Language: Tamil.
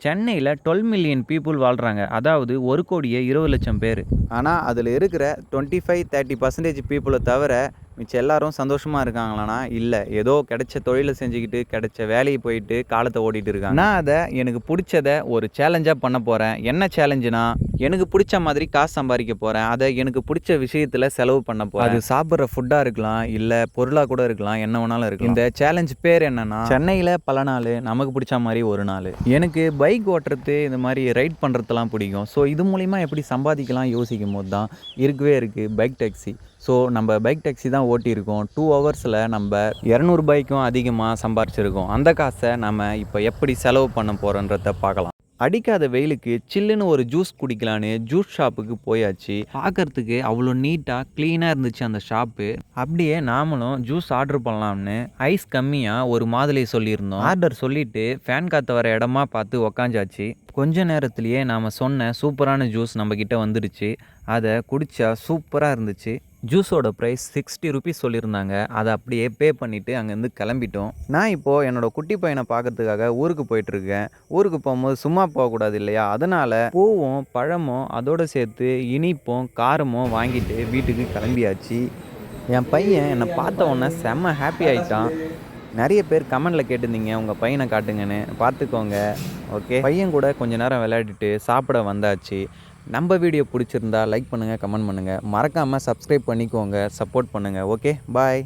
சென்னையில் 12 மில்லியன் பீப்புள் வாழ்கிறாங்க. அதாவது 1,20,00,000 பேர். ஆனால் அதில் இருக்கிற 25-30% பீப்புளை தவிர மிச்சம் எல்லாரும் சந்தோஷமாக இருக்காங்களானா இல்லை, ஏதோ கிடைச்ச தொழிலை செஞ்சுக்கிட்டு கிடைச்ச வேலையை போயிட்டு காலத்தை ஓட்டிகிட்டு இருக்காங்க. நான் அதை எனக்கு பிடிச்சதை ஒரு சேலஞ்சாக பண்ண போகிறேன். என்ன சேலஞ்சுனா, எனக்கு பிடிச்ச மாதிரி காசு சம்பாதிக்க போகிறேன். அதை எனக்கு பிடிச்ச விஷயத்தில் செலவு பண்ண போகிறேன். அது சாப்பிட்ற ஃபுட்டாக இருக்கலாம், இல்லை பொருளாக கூட இருக்கலாம், என்ன வேணாலும் இருக்கலாம். இந்த சேலஞ்ச் பேர் என்னென்னா, சென்னையில் பல நாள், நமக்கு பிடிச்ச மாதிரி ஒரு நாள். எனக்கு பைக் ஓட்டுறது, இந்த மாதிரி ரைட் பண்ணுறதுலாம் பிடிக்கும். ஸோ இது மூலிமா எப்படி சம்பாதிக்கலாம் யோசிக்கும் போது தான் இருக்குது பைக் டாக்ஸி. ஸோ நம்ம பைக் டாக்ஸி தான் ஓட்டியிருக்கோம். 2 ஹவர்ஸில் நம்ம 200 ரூபாய்க்கும் அதிகமாக சம்பாரிச்சிருக்கோம். அந்த காசை நம்ம இப்போ எப்படி செலவு பண்ண போகிறோன்றத பார்க்கலாம். அடிக்காத வெயிலுக்கு சில்லுன்னு ஒரு ஜூஸ் குடிக்கலான்னு ஜூஸ் ஷாப்புக்கு போயாச்சு. பார்க்கறதுக்கு அவ்வளோ நீட்டாக க்ளீனாக இருந்துச்சு அந்த ஷாப்பு. அப்படியே நாமளும் ஜூஸ் ஆர்டர் பண்ணலாம்னு ஐஸ் கம்மியாக ஒரு மாதிரி சொல்லியிருந்தோம். ஆர்டர் சொல்லிவிட்டு ஃபேன் காற்று வர இடமா பார்த்து உக்காஞ்சாச்சு. கொஞ்ச நேரத்துலேயே நாம் சொன்ன சூப்பரான ஜூஸ் நம்மக்கிட்ட வந்துடுச்சு. அதை குடித்தா சூப்பராக இருந்துச்சு. ஜூஸோட ப்ரைஸ் 60 ருபீஸ் சொல்லியிருந்தாங்க. அதை அப்படியே பே பண்ணிவிட்டு அங்கேருந்து கிளம்பிட்டோம். நான் இப்போது என்னோடய குட்டி பையனை பார்க்கறதுக்காக ஊருக்கு போயிட்டுருக்கேன். ஊருக்கு போகும்போது சும்மா போகக்கூடாது இல்லையா, அதனால் பூவும் பழமும் அதோடு சேர்த்து இனிப்பும் காரமும் வாங்கிட்டு வீட்டுக்கு கிளம்பியாச்சு. என் பையன் என்னை பார்த்த உடனே செம்ம ஹாப்பி ஆகிட்டான். நிறைய பேர் கமெண்டில் கேட்டிருந்தீங்க உங்கள் பையனை காட்டுங்கன்னு, பார்த்துக்கோங்க. ஓகே, பையன் கூட கொஞ்ச நேரம் விளையாடிட்டு சாப்பிட வந்தாச்சு. நம்ம வீடியோ பிடிச்சிருந்தா லைக் பண்ணுங்கள், கமெண்ட் பண்ணுங்கள், மறக்காமல் சப்ஸ்கிரைப் பண்ணிக்கோங்க, சப்போர்ட் பண்ணுங்கள். ஓகே, பாய்.